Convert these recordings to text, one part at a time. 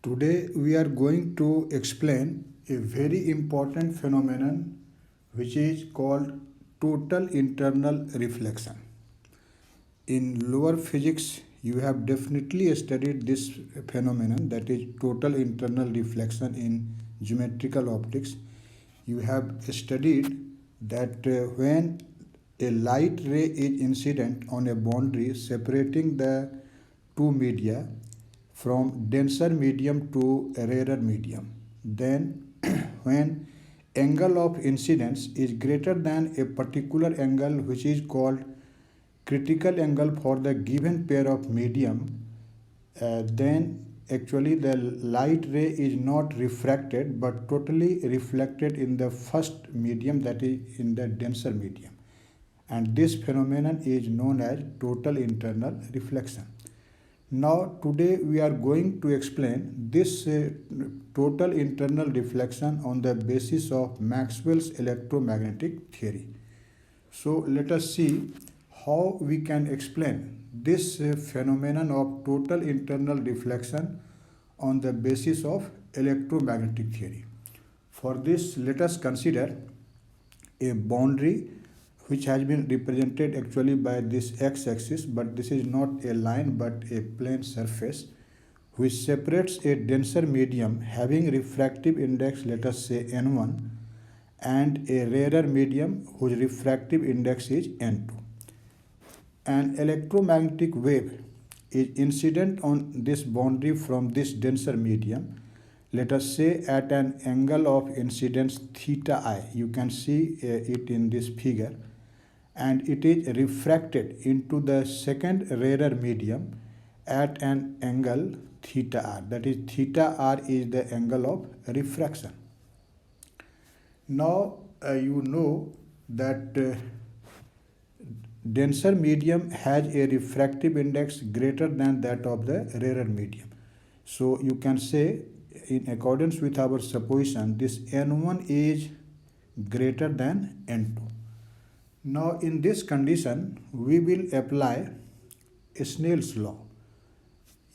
Today we are going to explain a very important phenomenon which is called total internal reflection. In lower physics, you have definitely studied this phenomenon, that is total internal reflection in geometrical optics. You have studied that when a light ray is incident on a boundary separating the two media from denser medium to a rarer medium, then when angle of incidence is greater than a particular angle which is called critical angle for the given pair of medium, then actually the light ray is not refracted but totally reflected in the first medium, that is in the denser medium, and this phenomenon is known as total internal reflection. Now today we are going to explain this total internal reflection on the basis of Maxwell's electromagnetic theory. So let us see how we can explain this phenomenon of total internal reflection on the basis of electromagnetic theory. For this, let us consider a boundary which has been represented actually by this x-axis, but this is not a line but a plane surface which separates a denser medium having refractive index, let us say n1, and a rarer medium whose refractive index is n2. An electromagnetic wave is incident on this boundary from this denser medium, let us say at an angle of incidence theta I. You can see it in this figure, and it is refracted into the second rarer medium at an angle theta r. That is, theta r is the angle of refraction. Now you know that denser medium has a refractive index greater than that of the rarer medium. So you can say, in accordance with our supposition, this n1 is greater than n2. Now in this condition, we will apply Snell's law.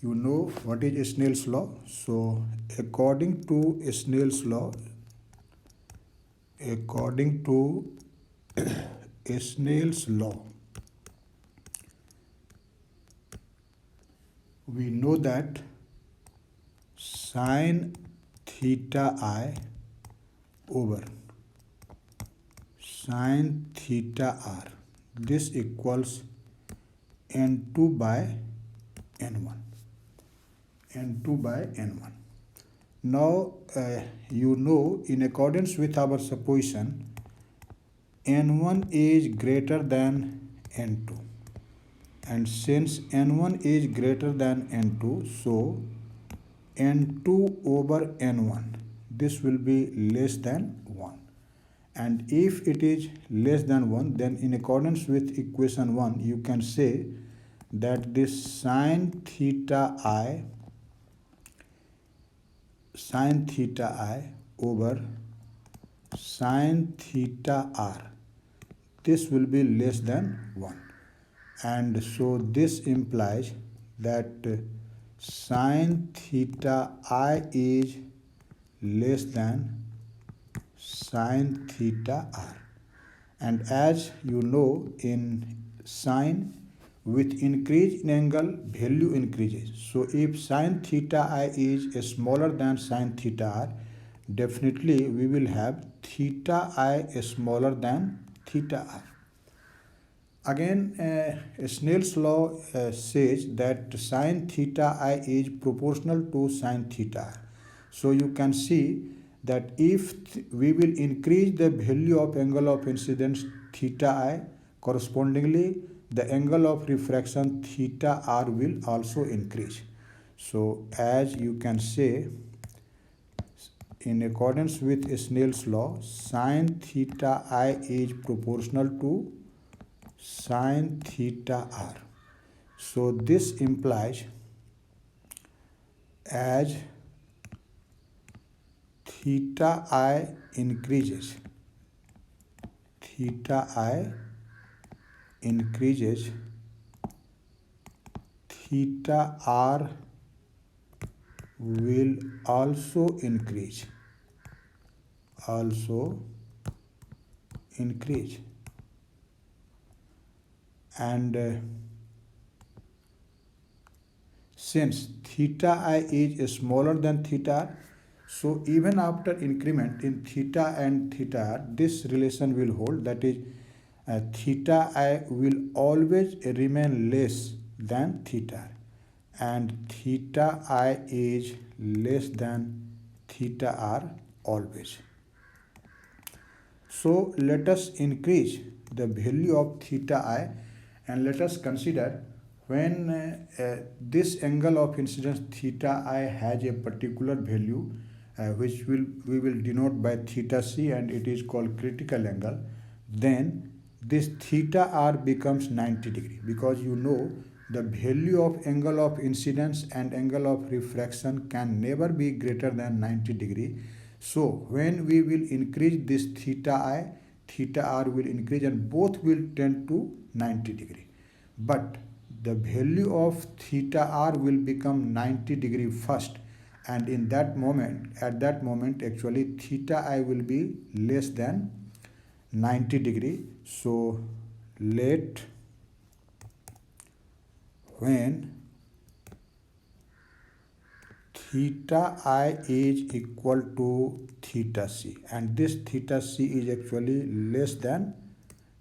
You know what is Snell's law? So according to Snell's law, according to Snell's law, we know that sine theta I over sine theta r, this equals n2 by n1. n2 by n1. Now you know, in accordance with our supposition, n1 is greater than n2, and since n1 is greater than n2, so n2 over n1, this will be less than 1. And if it is less than 1, then in accordance with equation 1, you can say that this sine theta I over sine theta r, this will be less than 1. And so this implies that sine theta I is less than sine theta r. And as you know, in sine, with increase in angle, value increases. So if sine theta I is smaller than sine theta r, definitely we will have theta I smaller than theta r. Again, Snell's law says that sine theta I is proportional to sine theta. So you can see that if we will increase the value of angle of incidence theta I, correspondingly the angle of refraction theta r will also increase. So as you can say, in accordance with Snell's law, sine theta I is proportional to sine theta r. So this implies, as theta I increases, theta I theta r will also increase. Also increase. And since theta I is smaller than theta r, so even after increment in theta and theta r, this relation will hold. That is, theta I will always remain less than theta r, and theta I is less than theta r always. So let us increase the value of theta I, and let us consider when this angle of incidence theta I has a particular value which we will denote by theta c, and it is called critical angle. Then this theta r becomes 90 degree, because you know the value of angle of incidence and angle of refraction can never be greater than 90 degree. So when we will increase this theta I, theta r will increase, and both will tend to 90 degree. But the value of theta r will become 90 degree first, and in that moment, at that moment actually theta I will be less than 90 degree. So let when theta I is equal to theta c, and this theta c is actually less than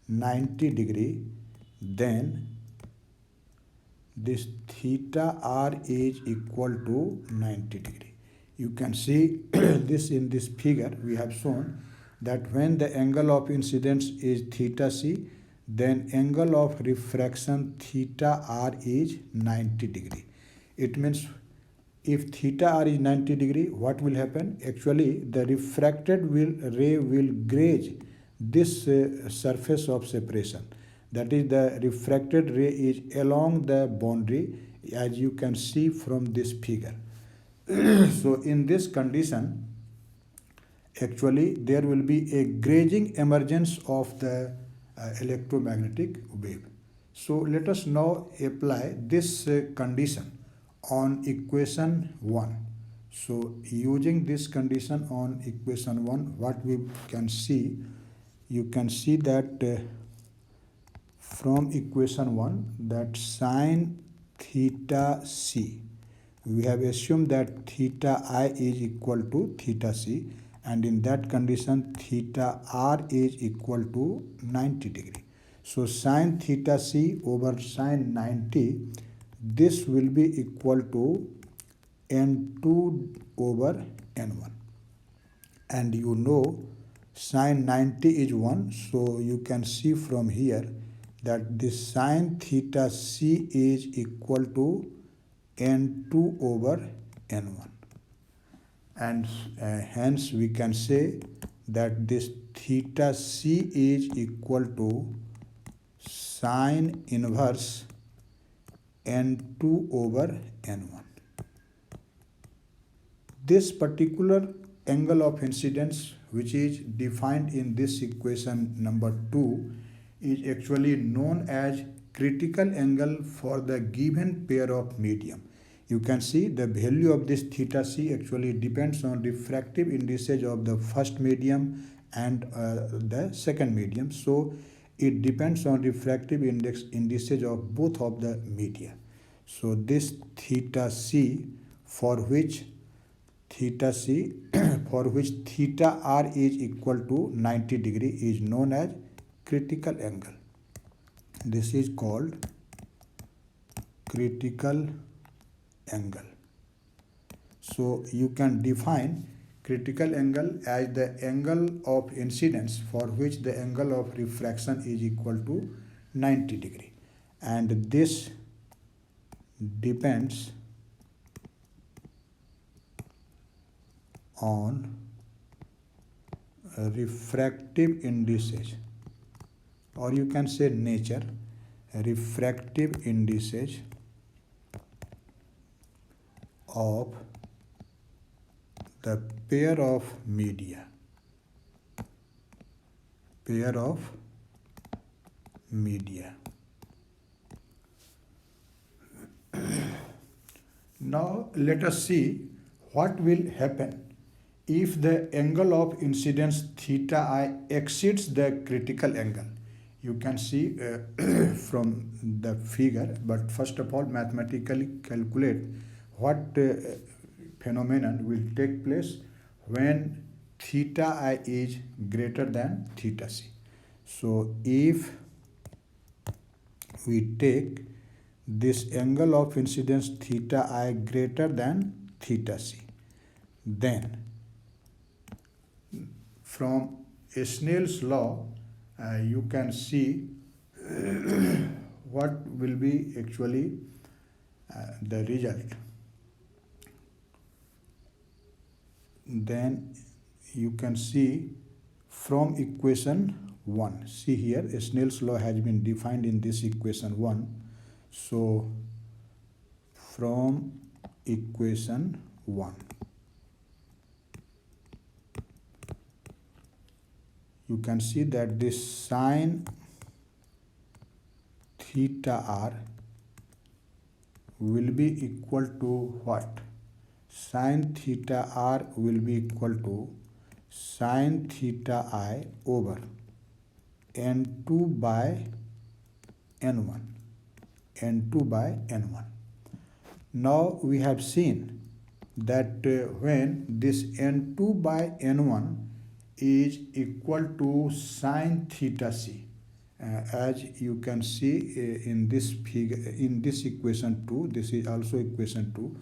90 degree, then this theta r is equal to 90 degree. You can see this in this figure. We have shown that when the angle of incidence is theta c, then angle of refraction theta r is 90 degree. It means if theta r is 90 degree, what will happen? Actually, the refracted ray will graze this surface of separation. That is, the refracted ray is along the boundary, as you can see from this figure. So in this condition, actually there will be a grazing emergence of the electromagnetic wave. So let us now apply this condition on equation 1. So using this condition on equation 1, what we can see, you can see that from equation 1, that sine theta c, we have assumed that theta I is equal to theta c, and in that condition theta r is equal to 90 degree. So sine theta c over sine 90, this will be equal to n2 over n1, and you know sine 90 is 1, so you can see from here that this sine theta c is equal to n2 over n1, and hence we can say that this theta c is equal to sine inverse n2 over n1. This particular angle of incidence, which is defined in this equation number 2, is actually known as critical angle for the given pair of medium. You can see the value of this theta c actually depends on refractive indices of the first medium and the second medium. So it depends on refractive indices of both of the media. So this theta c for which theta r is equal to 90 degree is known as critical angle. This is called critical angle. So you can define critical angle as the angle of incidence for which the angle of refraction is equal to 90 degree, and this depends on refractive indices, or you can say nature, refractive indices of the pair of media. Now let us see what will happen if the angle of incidence theta I exceeds the critical angle? You can see from the figure, but first of all mathematically calculate what phenomenon will take place when theta I is greater than theta C. So if we take this angle of incidence theta I greater than theta C, then from Snell's law you can see what will be actually the result. Then you can see from equation 1. See here, Snell's law has been defined in this equation 1. So from equation 1, you can see that this sine theta r will be equal to what? Sine theta r will be equal to sine theta I over n2 by n1. n2 by n1. Now we have seen that when this n2 by n1 is equal to sine theta c, as you can see in this figure, in this equation 2, this is also equation 2.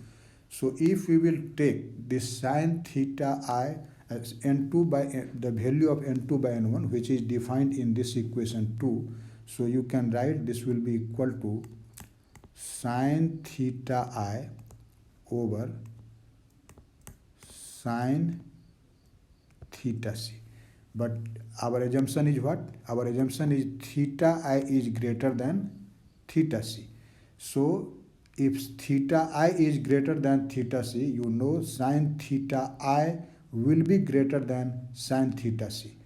So if we will take this sine theta I as n2 by the value of n2 by n1, which is defined in this equation 2, so you can write this will be equal to sine theta I over sine theta c. But our assumption is what? Our assumption is theta I is greater than theta c. So if theta I is greater than theta c, you know sine theta I will be greater than sine theta c.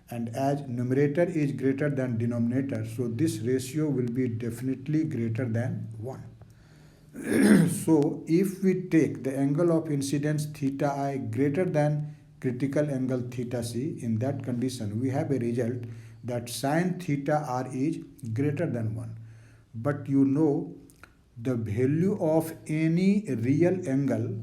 And as numerator is greater than denominator, so this ratio will be definitely greater than 1. So if we take the angle of incidence theta I greater than critical angle theta c, in that condition we have a result that sine theta r is greater than 1. But you know the value of any real angle,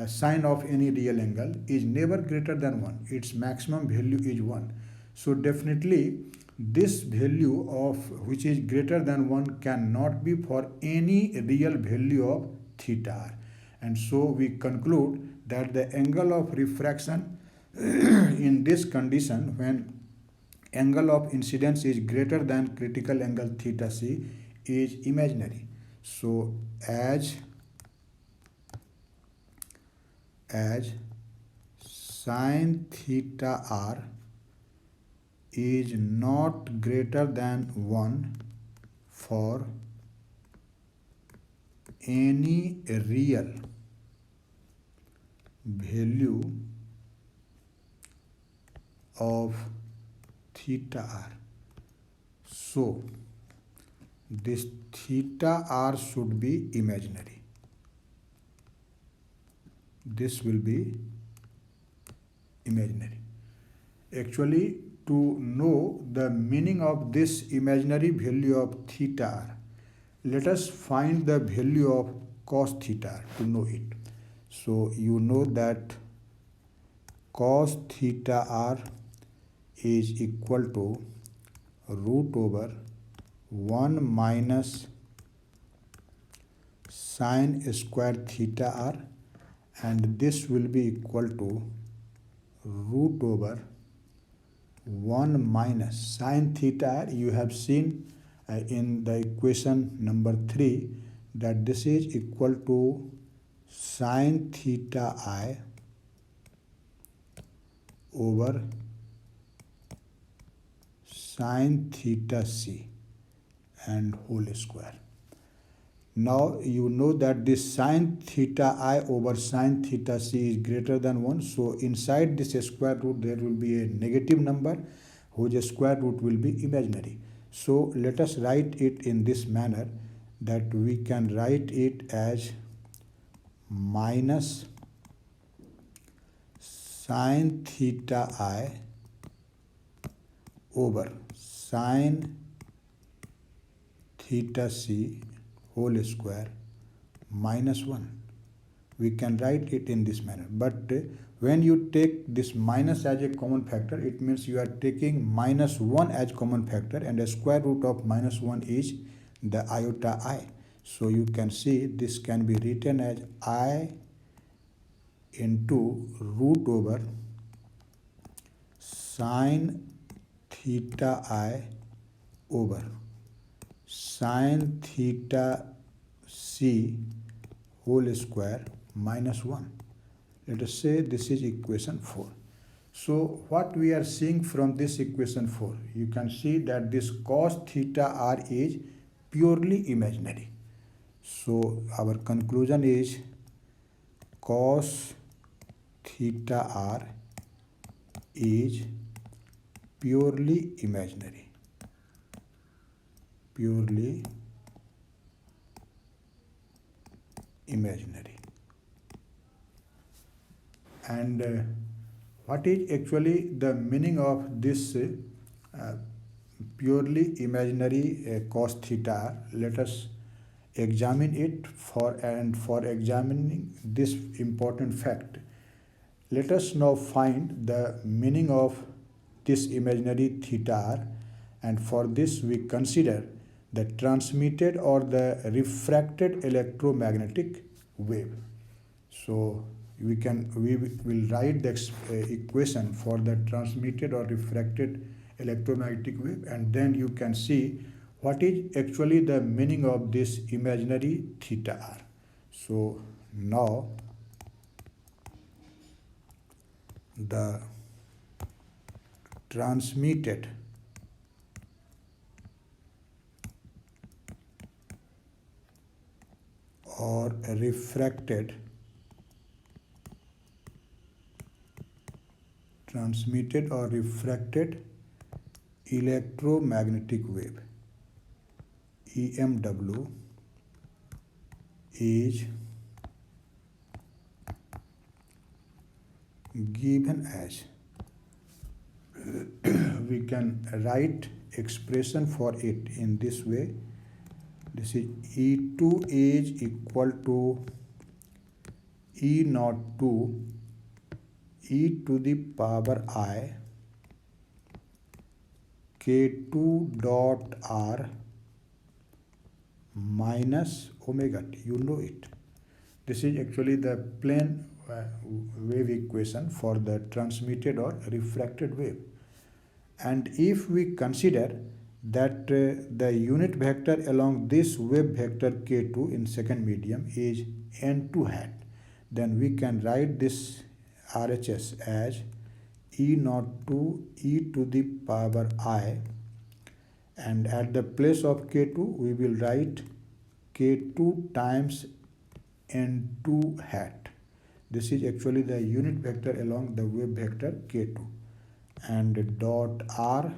sine of any real angle is never greater than 1. Its maximum value is 1. So definitely this value of which is greater than 1 cannot be for any real value of theta r. And so we conclude that the angle of refraction in this condition, when angle of incidence is greater than critical angle theta c, is imaginary. So as sine theta r is not greater than 1 for any real value of theta r, so this theta r should be imaginary. This will be imaginary. Actually, to know the meaning of this imaginary value of theta r, let us find the value of cos theta r to know it. So you know that cos theta r is equal to root over 1 minus sine square theta r, and this will be equal to root over 1 minus sine theta r. You have seen in the equation number 3 that this is equal to sine theta I over sine theta c and whole square. Now you know that this sine theta I over sine theta c is greater than 1. So inside this square root there will be a negative number whose square root will be imaginary. So let us write it in this manner, that we can write it as minus sin theta I over sin theta c whole square minus 1. We can write it in this manner, but when you take this minus as a common factor, it means you are taking minus 1 as common factor, and the square root of minus 1 is the iota I. So you can see this can be written as I into root over sin theta I over sin theta c whole square minus 1. Let us say this is equation 4. So what we are seeing from this equation 4, you can see that this cos theta r is purely imaginary. So our conclusion is cos theta r is purely imaginary. Purely imaginary. And what is actually the meaning of this purely imaginary cos theta r? Let us examine it. For examining this important fact, let us now find the meaning of this imaginary theta r, and for this we consider the transmitted or the refracted electromagnetic wave. So we will write the equation for the transmitted or refracted electromagnetic wave, and then you can see what is actually the meaning of this imaginary theta r. So now the transmitted or refracted electromagnetic wave EMW is given as we can write expression for it in this way. This is E2 is equal to E naught to e to the power I K2 dot R minus omega t. You know it. This is actually the plane wave equation for the transmitted or refracted wave. And if we consider that the unit vector along this wave vector K2 in second medium is n2 hat, then we can write this RHS as E naught to e to the power I, and at the place of K2 we will write K2 times n2 hat. This is actually the unit vector along the wave vector K2, and dot R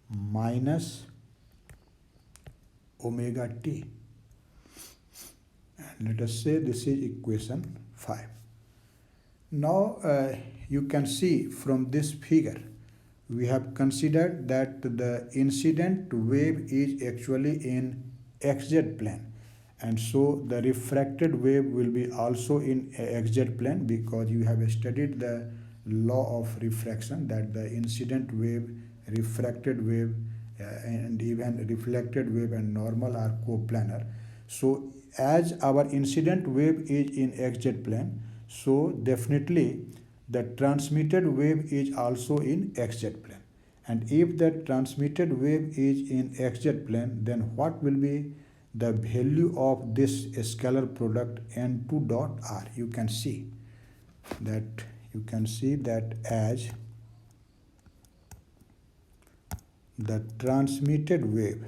minus omega t. And let us say this is equation 5. Now you can see from this figure we have considered that the incident wave is actually in xz plane, and so the refracted wave will be also in xz plane, because you have studied the law of refraction that the incident wave, refracted wave and even reflected wave and normal are coplanar. So as our incident wave is in xz plane, so definitely the transmitted wave is also in xz plane. And if the transmitted wave is in xz plane, then what will be the value of this scalar product n2 dot r? You can see that as the transmitted wave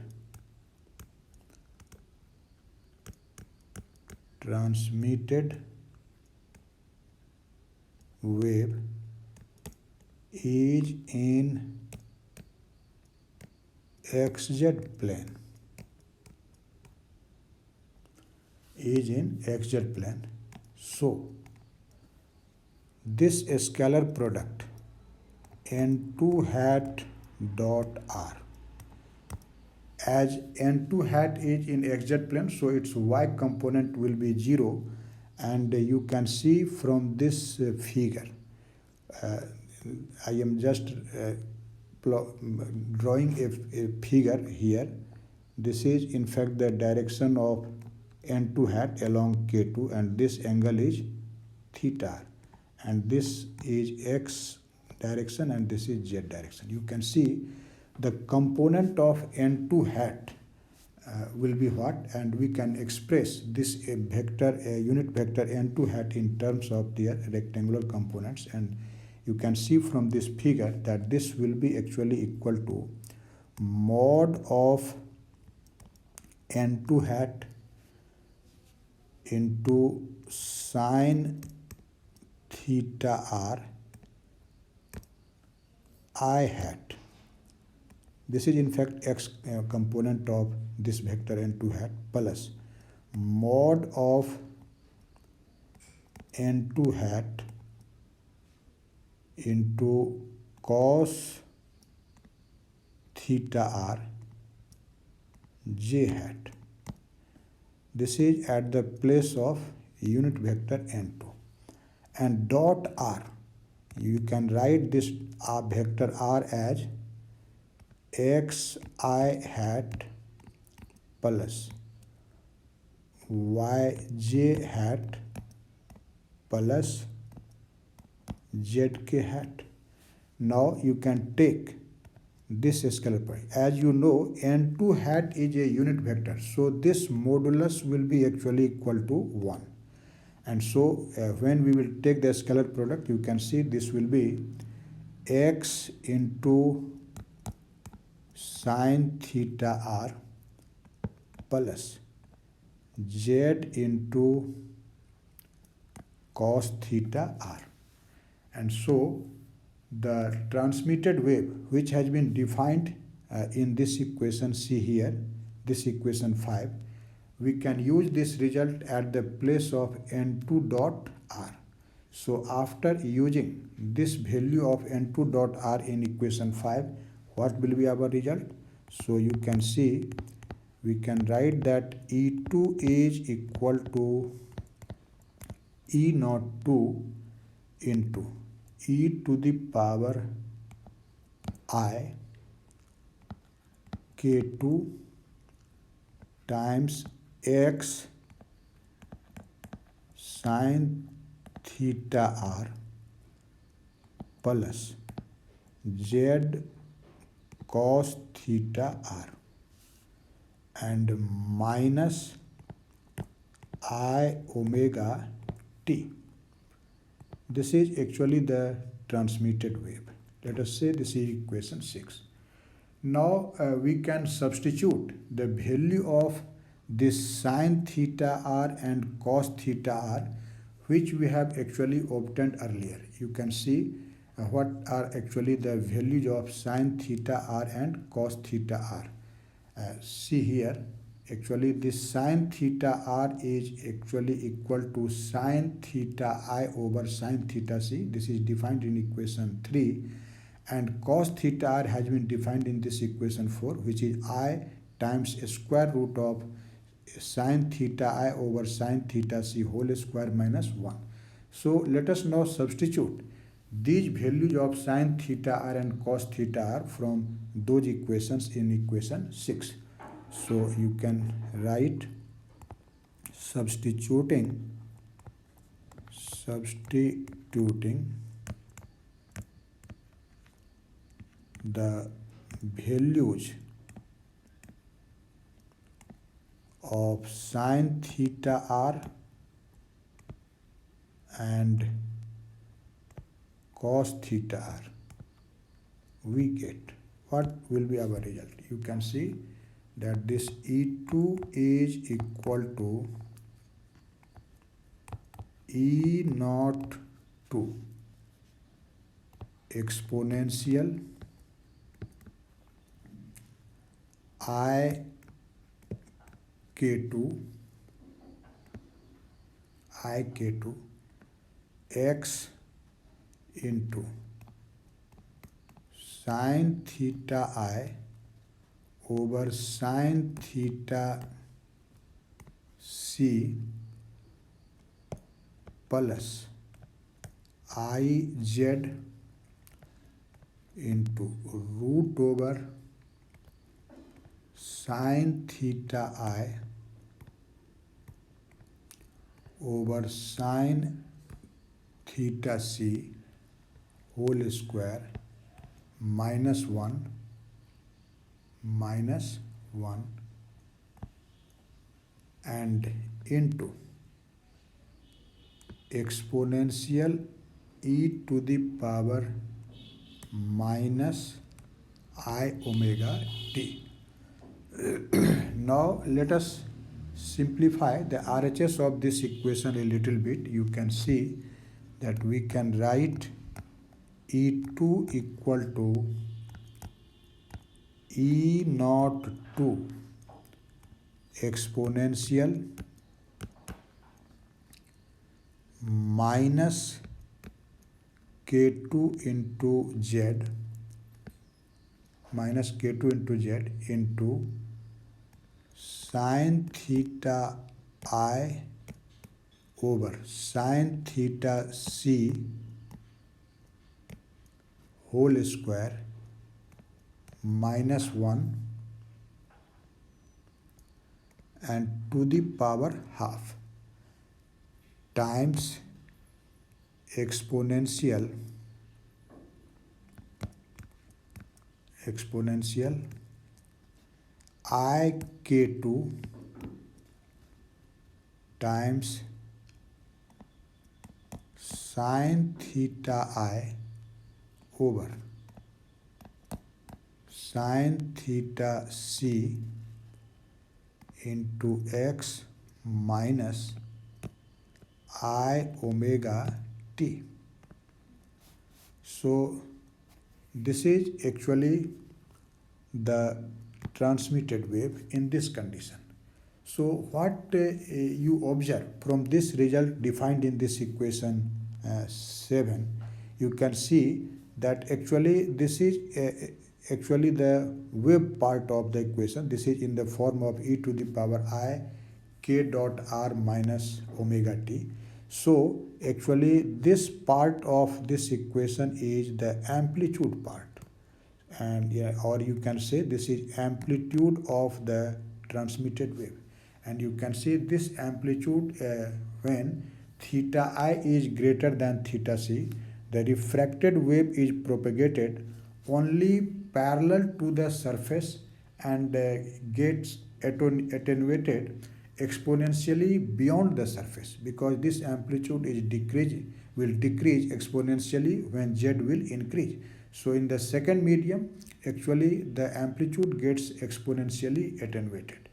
is in xz plane, so this scalar product n2 hat dot r, as n2 hat is in xz plane, so its y component will be 0, and you can see from this figure, uh, I am just drawing a figure here. This is in fact the direction of n2 hat along k2, and this angle is theta, and this is x direction and this is z direction. You can see the component of n2 hat will be what, and we can express this vector, a unit vector n2 hat in terms of their rectangular components, and you can see from this figure that this will be actually equal to mod of n2 hat into sine theta r I hat. This is in fact x component of this vector n2 hat plus mod of n2 hat into cos theta r j hat. This is at the place of unit vector n2, and dot r, you can write this vector r as xi hat plus yj hat plus zk hat. Now you can take this scalar point. As you know, n2 hat is a unit vector, so this modulus will be actually equal to 1. And so when we will take the scalar product, you can see this will be x into sine theta r plus z into cos theta r. And so the transmitted wave, which has been defined in this equation, see here, this equation 5, we can use this result at the place of n2 dot r. So after using this value of n2 dot r in equation 5, what will be our result? So you can see, we can write that E2 is equal to E naught 2 into e to the power I k2 times x sine theta r plus z cos theta r and minus I omega t. This is actually the transmitted wave. Let us say this is equation 6. Now we can substitute the value of this sine theta r and cos theta r, which we have actually obtained earlier. You can see what are actually the values of sine theta r and cos theta r. See here, actually this sine theta r is actually equal to sine theta I over sine theta c. This is defined in equation 3, and cos theta r has been defined in this equation 4, which is I times square root of sine theta I over sine theta c whole square minus 1. So let us now substitute these values of sine theta r and cos theta r from those equations in equation 6. So you can write substituting the values of sine theta r and cos theta r, we get what will be our result. You can see that this E2 is equal to E naught 2 exponential I k2 x into sine theta I over sine theta C plus IZ into root over sine theta I over sine theta C whole square minus 1 and into exponential e to the power minus I omega t. Now let us simplify the RHS of this equation a little bit. You can see that we can write E2 equal to E naught 2 exponential minus K2 into Z into sine theta I over sine theta C whole square minus 1 and to the power half times exponential I K2 times sine theta I over sine theta C into x minus I omega t. So this is actually the transmitted wave in this condition. So what you observe from this result defined in this equation 7, you can see that actually this is actually the wave part of the equation. This is in the form of e to the power I k dot r minus omega t. So actually this part of this equation is the amplitude part, and or you can say this is amplitude of the transmitted wave. And you can see this amplitude when theta I is greater than theta C, the refracted wave is propagated only parallel to the surface and gets attenuated exponentially beyond the surface, because this amplitude is will decrease exponentially when Z will increase. So in the second medium, actually the amplitude gets exponentially attenuated.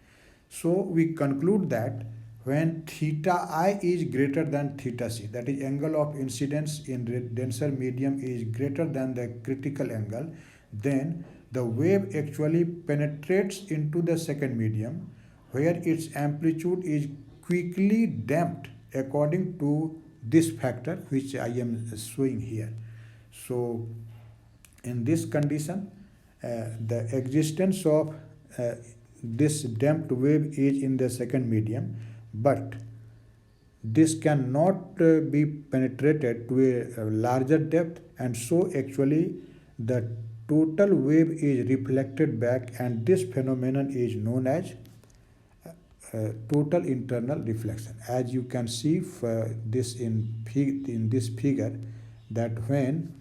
So we conclude that when theta I is greater than theta C, that is angle of incidence in denser medium is greater than the critical angle, then the wave actually penetrates into the second medium, where its amplitude is quickly damped according to this factor which I am showing here. So in this condition, the existence of this damped wave is in the second medium, but this cannot be penetrated to a larger depth, and so actually the total wave is reflected back, and this phenomenon is known as total internal reflection. As you can see this in this figure, that when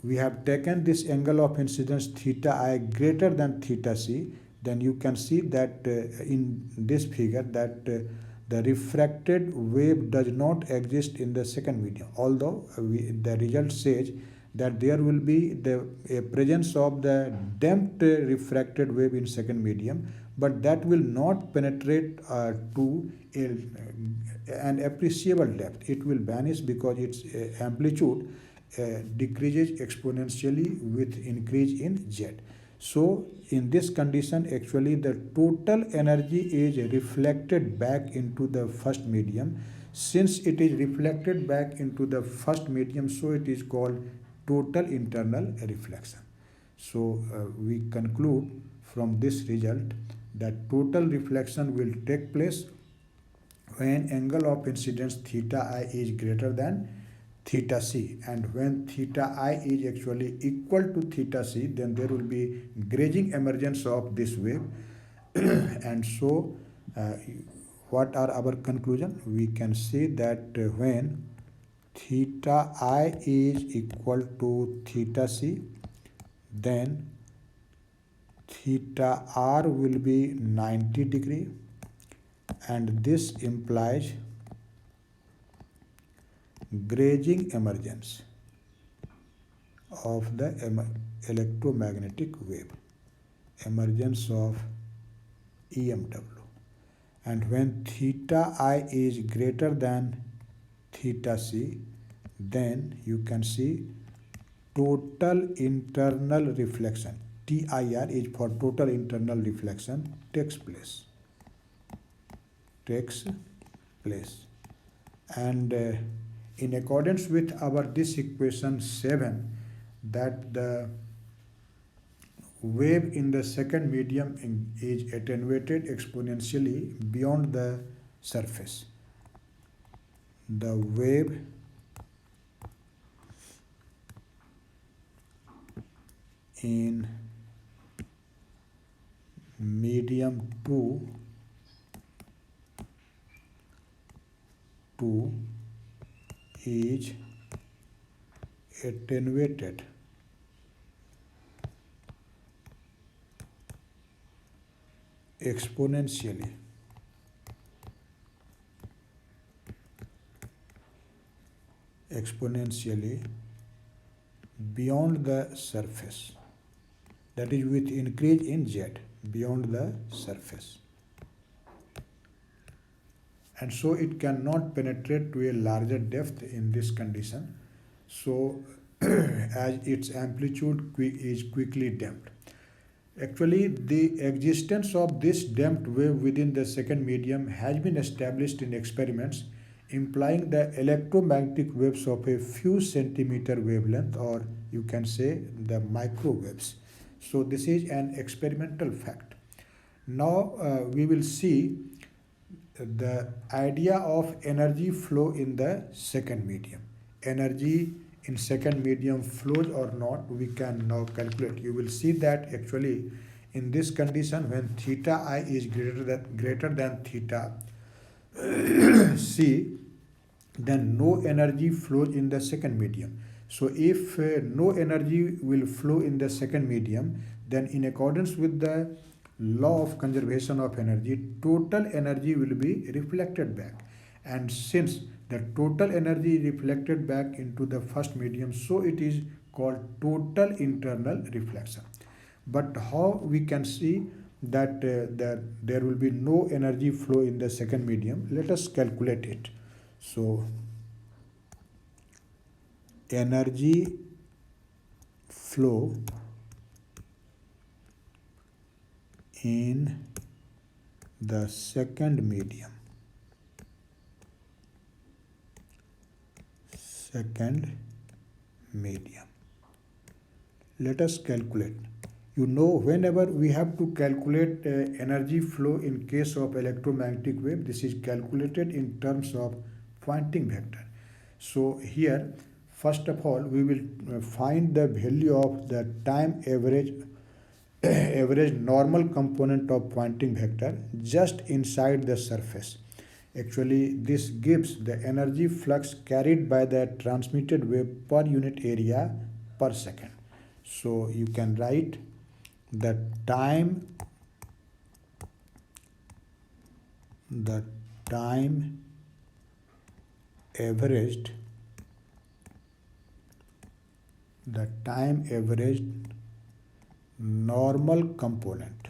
we have taken this angle of incidence theta I greater than theta C, then you can see that in this figure that the refracted wave does not exist in the second medium, although the result says that there will be the presence of the damped refracted wave in second medium, but that will not penetrate to an appreciable depth. It will vanish because its amplitude decreases exponentially with increase in Z. So in this condition, actually the total energy is reflected back into the first medium. Since it is reflected back into the first medium, so it is called total internal reflection. So we conclude from this result that total reflection will take place when angle of incidence theta I is greater than theta c, and when theta I is actually equal to theta c, then there will be grazing emergence of this wave. And so uh, what are our conclusion? We can say that when theta I is equal to theta c, then theta r will be 90 degree, and this implies grazing emergence of the electromagnetic wave, emergence of EMW. And when theta I is greater than theta c, then you can see total internal reflection, TIR is for total internal reflection, takes place. And in accordance with our this equation 7, that the wave in the second medium is attenuated exponentially beyond the surface. The wave in medium 2 is attenuated exponentially beyond the surface, that is with increase in z beyond the surface, and so it cannot penetrate to a larger depth in this condition. So as its amplitude is quickly damped. Actually, the existence of this damped wave within the second medium has been established in experiments, implying the electromagnetic waves of a few centimeter wavelength, or you can say the microwaves. So this is an experimental fact. Now we will see the idea of energy flow in the second medium. Energy in second medium flows or not, we can now calculate. You will see that actually in this condition, when theta I is greater than theta c, then no energy flows in the second medium. So if no energy will flow in the second medium, then in accordance with the law of conservation of energy, total energy will be reflected back. And since the total energy is reflected back into the first medium, so it is called total internal reflection. But how we can see that there will be no energy flow in the second medium? Let us calculate it. So energy flow in the second medium. Let us calculate. You know, whenever we have to calculate energy flow in case of electromagnetic wave, this is calculated in terms of Poynting vector. So here, first of all, we will find the value of the time average normal component of Poynting vector just inside the surface. Actually, this gives the energy flux carried by the transmitted wave per unit area per second. So you can write the time averaged normal component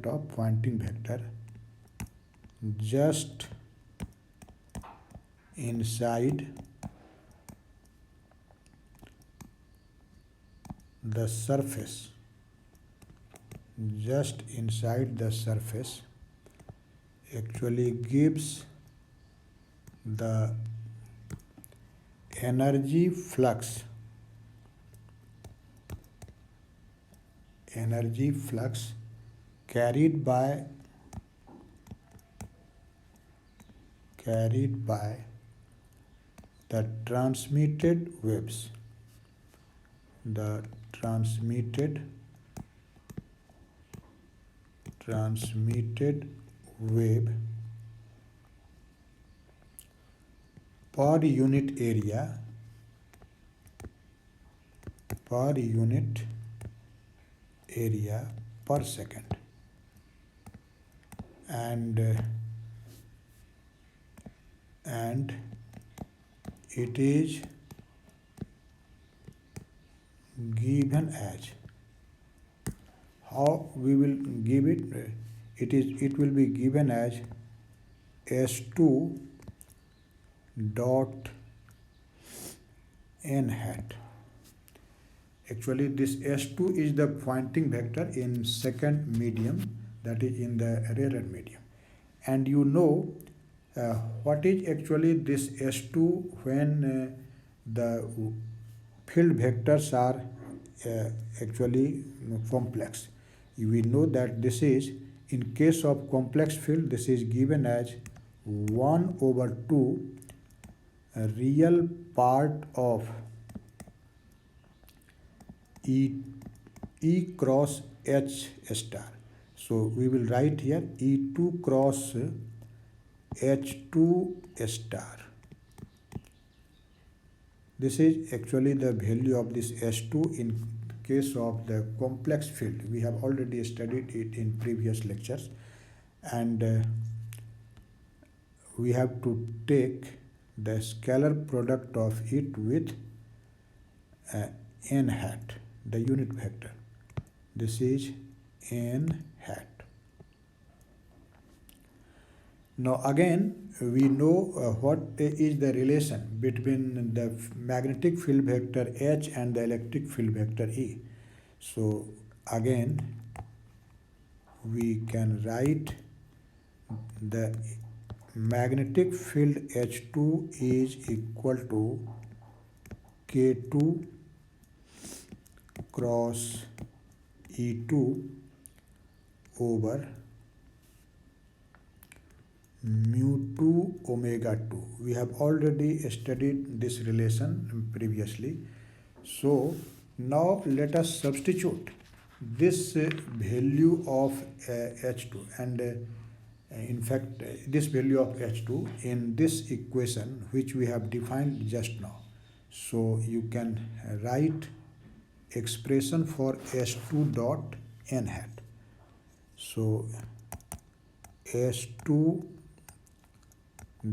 of Poynting vector just inside the surface, just inside the surface actually gives the energy flux carried by the transmitted waves, the transmitted wave per unit area per second, and it is given as, how we will give it, it will be given as S2 dot n hat. Actually this S2 is the Poynting vector in second medium, that is in the rarer medium. And you know what is actually this S2 when the field vectors are actually complex. We know that this is, in case of complex field, this is given as 1/2 real part of E cross H star. So we will write here E2 cross H2 star. This is actually the value of this S2 in case of the complex field. We have already studied it in previous lectures, and we have to take the scalar product of it with n hat, the unit vector. This is n hat. Now again we know what is the relation between the magnetic field vector H and the electric field vector E. So again we can write the magnetic field H2 is equal to K2 cross E2 over mu2 omega 2. We have already studied this relation previously. So now let us substitute this value of H2 and in fact this value of H2 in this equation which we have defined just now. So you can write expression for S2 dot n hat. So S2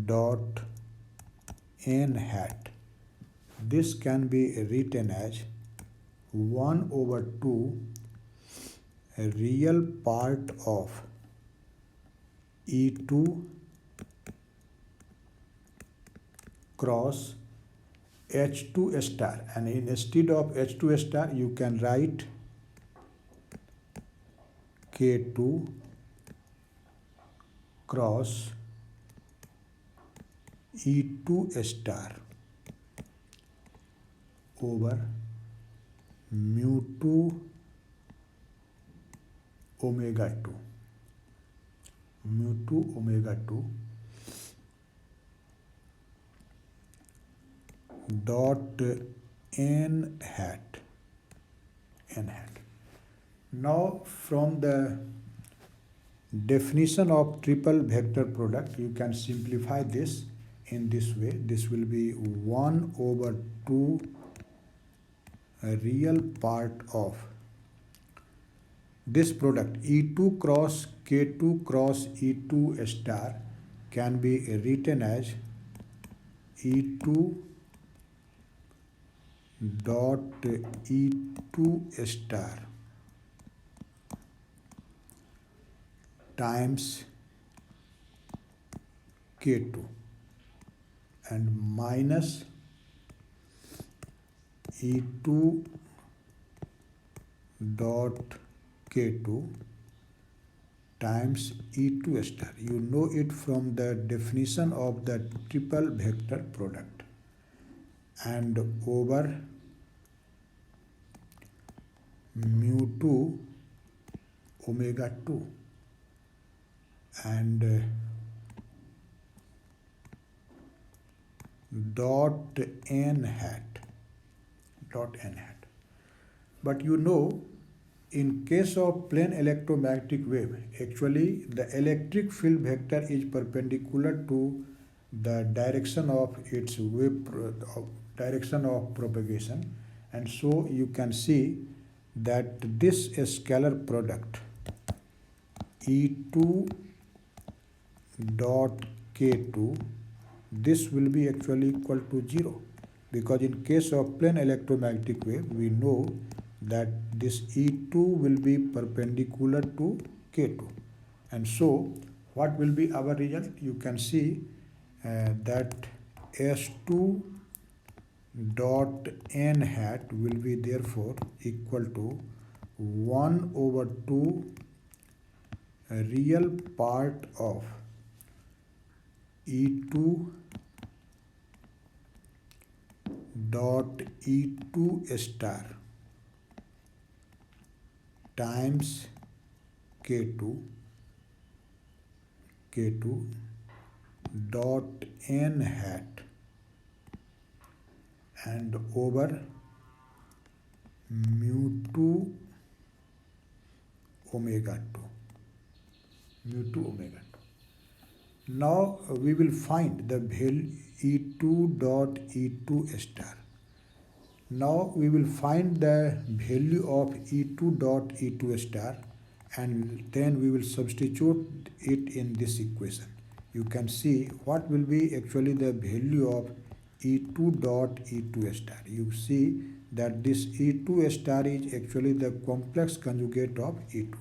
dot n hat, this can be written as 1/2 real part of E2 cross H2 star, and instead of H2 star you can write K2 cross E2 star over mu2 omega 2, mu2 omega 2 dot n hat. Now from the definition of triple vector product you can simplify this in this way. This will be 1/2 a real part of this product E2 cross K2 cross E2 star can be written as E2 dot E2 star times k2 and minus e2 dot k2 times e2 star. You know it from the definition of the triple vector product, and over mu2 omega 2 and dot n hat. But you know, in case of plane electromagnetic wave, actually the electric field vector is perpendicular to the direction of its direction of propagation, and so you can see that this scalar product E2 dot K2, this will be actually equal to 0, because in case of plane electromagnetic wave we know that this E2 will be perpendicular to K2, and so what will be our result? You can see that S2 dot n hat will be therefore equal to 1 over 2 real part of E2 dot E2 star times K2 dot n hat and over mu2 omega 2. Now we will find the value E2 dot E2 star. Now we will find the value of E2 dot E2 star, and then we will substitute it in this equation. You can see what will be actually the value of E2 dot E2 star. You see that this E2 star is actually the complex conjugate of E2.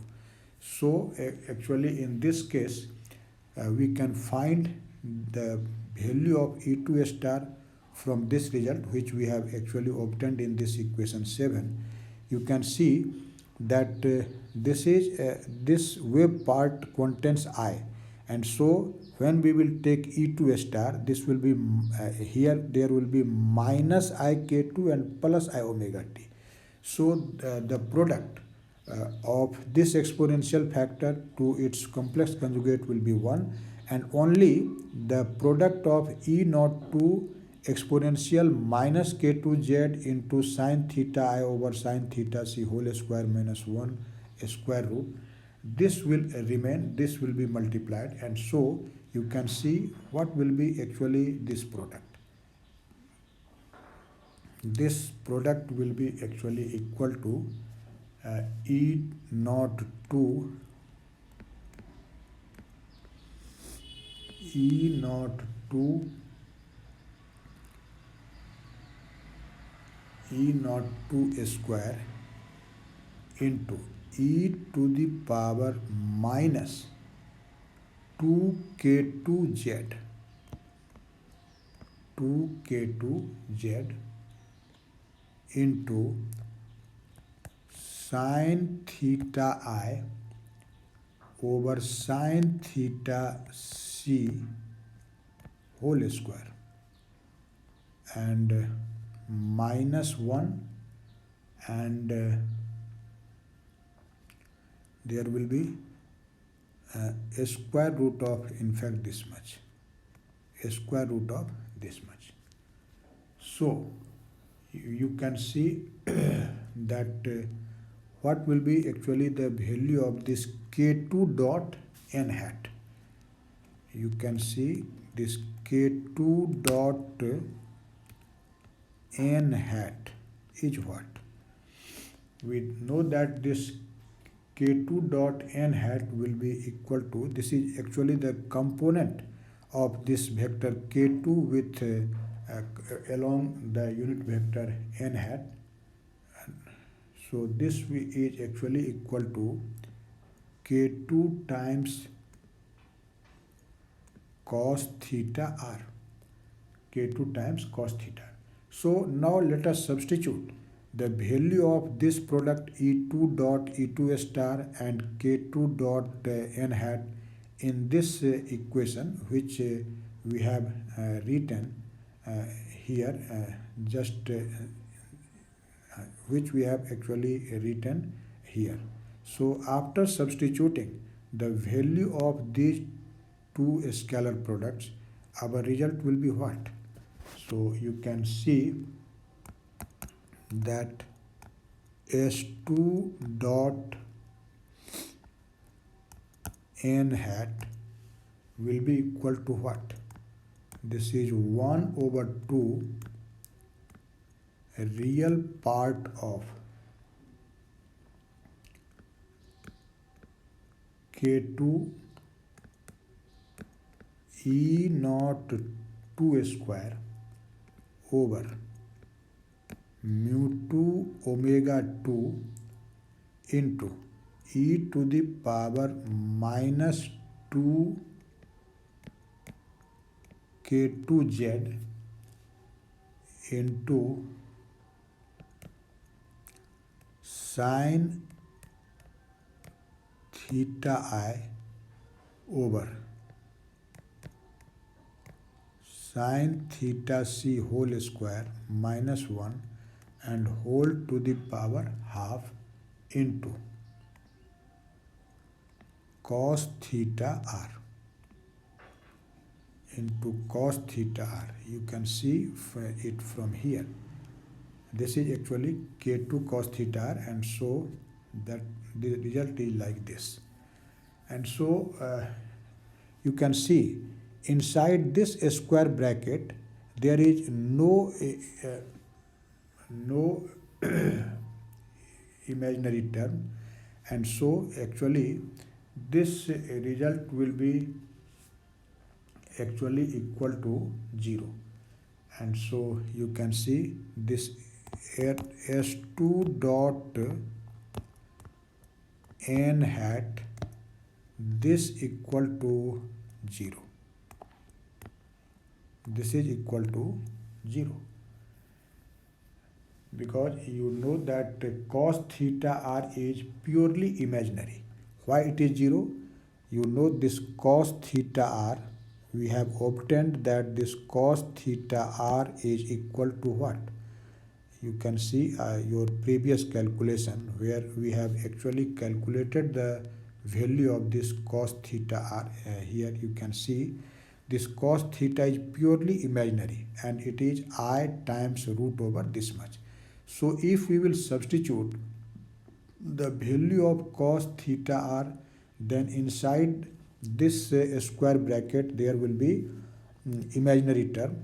So actually in this case we can find the value of E2 star from this result, which we have actually obtained in this equation 7. You can see that this wave part contains I, and so when we will take E2 star, this will be here there will be minus I K2 and plus I omega t. So the product of this exponential factor to its complex conjugate will be 1, and only the product of E naught to exponential minus k2z into sine theta I over sine theta c whole square minus 1 square root, this will remain, this will be multiplied, and so you can see what will be actually this product. This product will be actually equal to E naught to square into e to the power minus 2k2z into sine theta I over sine theta c whole square and minus 1, and there will be a square root of, in fact, this much, a square root of this much. So you can see that what will be actually the value of this K2 dot n hat. You can see this K2 dot n hat is what? We know that this K2 dot n hat will be equal to, this is actually the component of this vector K2 with along the unit vector n hat. So this is actually equal to K2 times cos theta r, K2 times cos theta. So now let us substitute the value of this product E2 dot E2 star and K2 dot n hat in this equation, which we have written here, which we have actually written here. So after substituting the value of these two scalar products, our result will be what? So you can see that S2 dot n hat will be equal to what? This is 1 over 2 real part of K2 E naught 2 square over mu 2 omega 2 into e to the power minus 2 K2z into sine theta I over sine theta c whole square minus 1 and whole to the power half into cos theta r into cos theta r. You can see it from here. This is actually K2 cos theta r, and so that the result is like this. And so you can see inside this square bracket there is no imaginary term, and so actually this result will be actually equal to 0. And so you can see this at S2 dot n hat, this equal to 0. This is equal to 0 because you know that cos theta r is purely imaginary. Why it is 0? You know this cos theta r, we have obtained that this cos theta r is equal to what? You can see your previous calculation where we have actually calculated the value of this cos theta r. Here you can see this cos theta is purely imaginary and it is I times root over this much. So if we will substitute the value of cos theta r, then inside this square bracket there will be imaginary term,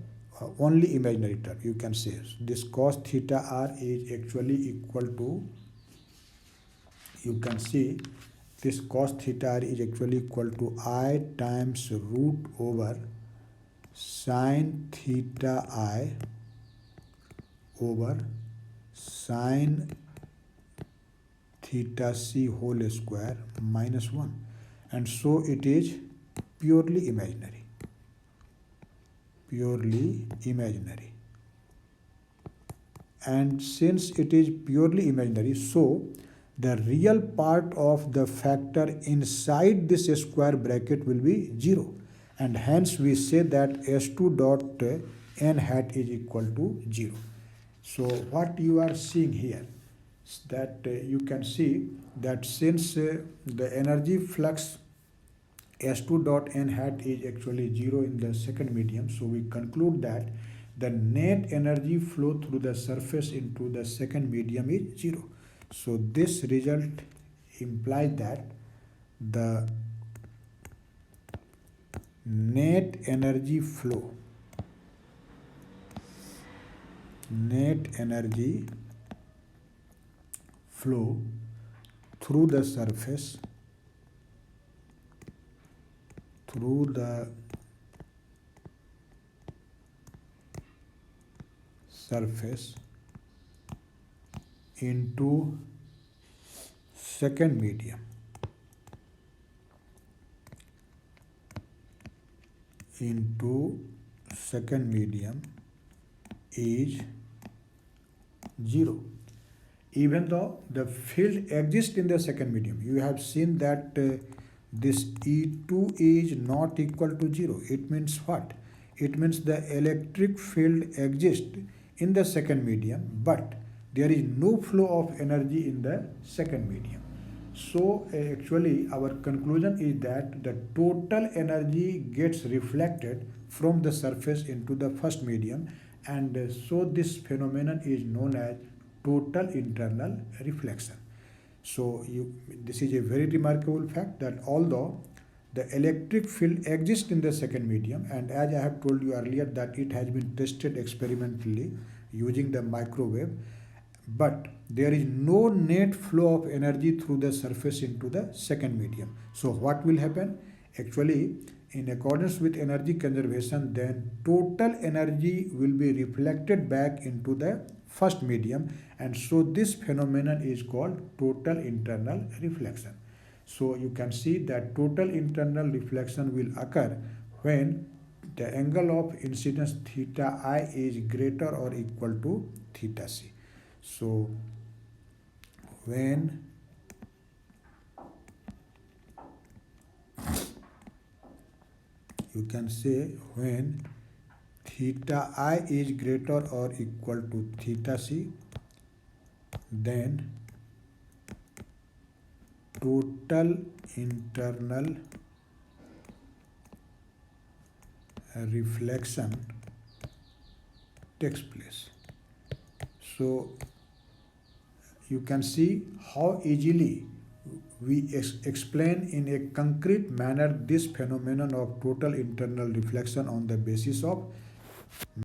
only imaginary term. You can say this cos theta r is actually equal to, you can see this cos theta r is actually equal to I times root over sine theta I over sine theta c whole square minus 1, and so it is purely imaginary. And since it is purely imaginary, so the real part of the factor inside this square bracket will be 0, and hence we say that S2 dot n hat is equal to 0. So what you are seeing here is that you can see that since the energy flux S2 dot n hat is actually 0 in the second medium, so we conclude that the net energy flow through the surface into the second medium is 0. So this result implies that the net energy flow through the surface into second medium into second medium is 0. Even though the field exists in the second medium, you have seen that this E2 is not equal to 0. It means what? It means the electric field exists in the second medium, but there is no flow of energy in the second medium. So actually our conclusion is that the total energy gets reflected from the surface into the first medium, and so this phenomenon is known as total internal reflection. So this is a very remarkable fact that although the electric field exists in the second medium, and as I have told you earlier that it has been tested experimentally using the microwave, but there is no net flow of energy through the surface into the second medium. So what will happen? Actually, in accordance with energy conservation, then total energy will be reflected back into the first medium, and so this phenomenon is called total internal reflection. So you can see that total internal reflection will occur when the angle of incidence theta I is greater or equal to theta c. So when you can say when theta I is greater or equal to theta c, then total internal reflection takes place. So you can see how easily we explain in a concrete manner this phenomenon of total internal reflection on the basis of